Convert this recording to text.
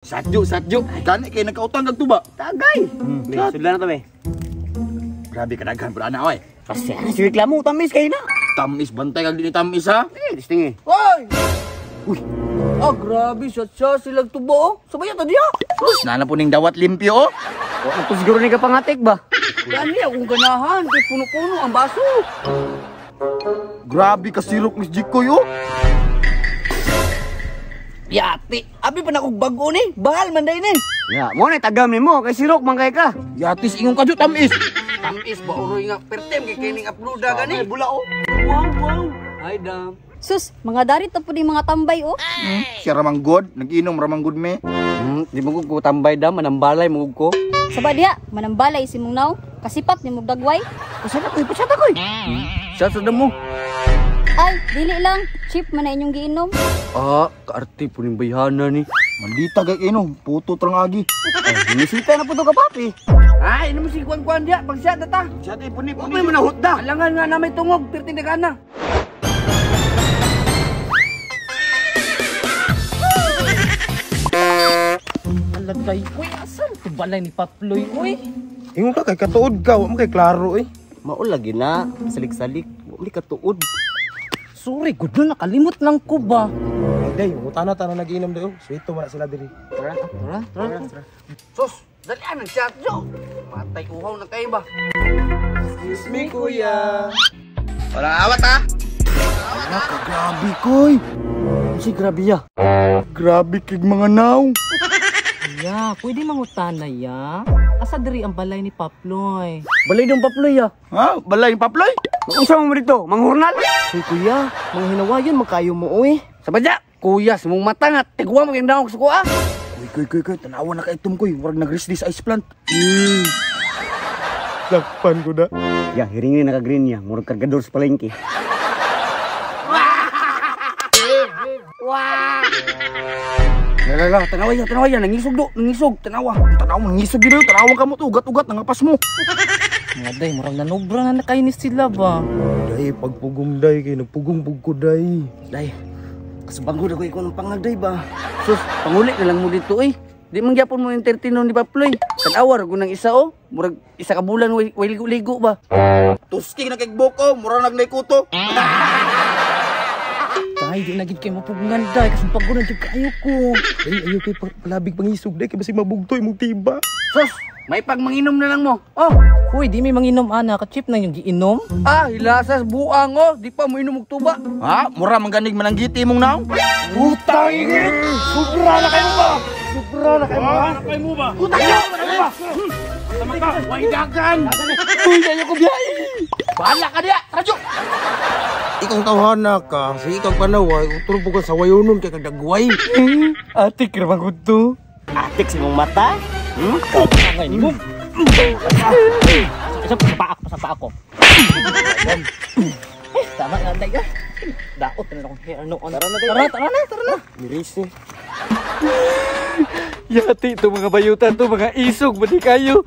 Sadyo. Gani kay nagkautang kag tuba. Tagay. Sudlan na to, be. Grabe ka daghan pud ana oy. Kasi si reklamo tamis kay na. Tamis bantay kag dili tamis ha. Distingi. Hoy! Uy! Ah, grabe siya silang tubo oh. Sabay ta diya. Nana po ning dawat limpyo oh. Wa ko siguro ni kapangatik ba? Gani akong ganahan kay puno-puno ang baso. Grabe ka sirok ni Jikoy oh. Yati, abi pa na kog bago ni. Bahal man day ni. Ya, mo na tagam nimo kay sirok man kay ka. Yatis ingong kadyo tamis. Tamis ba uroy nga pertem kay kining uploada gani. Bula oh. Wow. Ay dam. Sus, mga darit na po di mga tambay, oh. Siya ramang god, nag-inom ramang god me. Di mo ko tambay da manambalay mo ko. Sabad diha, manambalay si mong naw. Kasipat ni mong dagway. Pasada koy. Sa sada mo. Ay, dili lang. Cheap man na inyong giinom. Ah, kaarte po ning bayhana ni. Mandita kay inom, puto trang agi. Nisita na po to ka papi. Ay, ino mo si kuan diya pag siya data. Siya tay puni. May manahot da. Alangan nga na may tungog, tirtindagan na. Alagay, uy, asan ito balay ni Paploy, uy? Ingon ka kay katuod ka, wa mo kay klaro eh. Mao lagi na, salik-salik, wali ka tuod. Sorry, good na nakalimot lang ko ba? Day, utana ta na nagiinom dayo. Sweeto man sila diri. Tara. Sus, dali ang chat jo. Matay uhaw na kayo ba? Excuse me, kuya. Walang awat ha. Ala ka grabe koy. Si grabe ya. Grabe kig mga naw. Ya, pwede mangutana ya? Asa diri ang balay ni Paploy? Balay dong Paploy ya. Ha? Balay paploy? Unsa mo dito? Manghurnal? Uy kuya, mga hinawayan makayo mo uy. Sabadya, kuya, sa mong mata nga, tigwa mo kayong daong sa kuha. Koy, tanawa na ka itom koy. Warag nag-release this ice plant. Lakpan ko da. Ya, hiringin naka-green niya, murag kargador sa palengke. Lala, tanawa yan, nangisog do, tanawa. Nangisog gid tanawa ka mo to, ugat-ugat nangapas mo. Mga day, murag nanobra na nakainis sila ba? Day, pagpugong day kay nagpugong ko day. Day, kasabangod ako ikaw ng pangagday ba? Sus, pangulit na lang mo dito eh. Di mangyapon mo yung 13 ni Paploy. Tanawar ko ng isa oh. Murag isa ka bulan way ligo-ligo ba? Tusking na kay boko, mura nagnaykuto. Day, di nagid kay mapugungan day kasi pagunan jud kayo ko. Day, ayo kay palabig pangisog day kay basi mabugtoy mong tiba. Sus, may pagmanginom na lang mo. Oh, Uy, di may manginom ana, ka-chip na yung giinom. hilasas buang oh. Di pa mo inom og tuba. Ha? Mura mangganig mananggiti mong naw? Putang ingit! Sobra na kayo ba? Sobra na kayo ba? Utang nyo! Tama ka, way dagan! Uy, ayaw ko biyahe. Bahala ka diya, radyo. Ikang tawhana ka, sa ikang panaway, utro po ka sa wayonon kay kadagway. Atik ramang to. Atik sa mong mata? Ngay ni mo. Sa pa ako. Tama na day ah. Daot na akong hair no on. Tara na. Miris eh. Yati to mga bayutan to mga isog ba di kayo?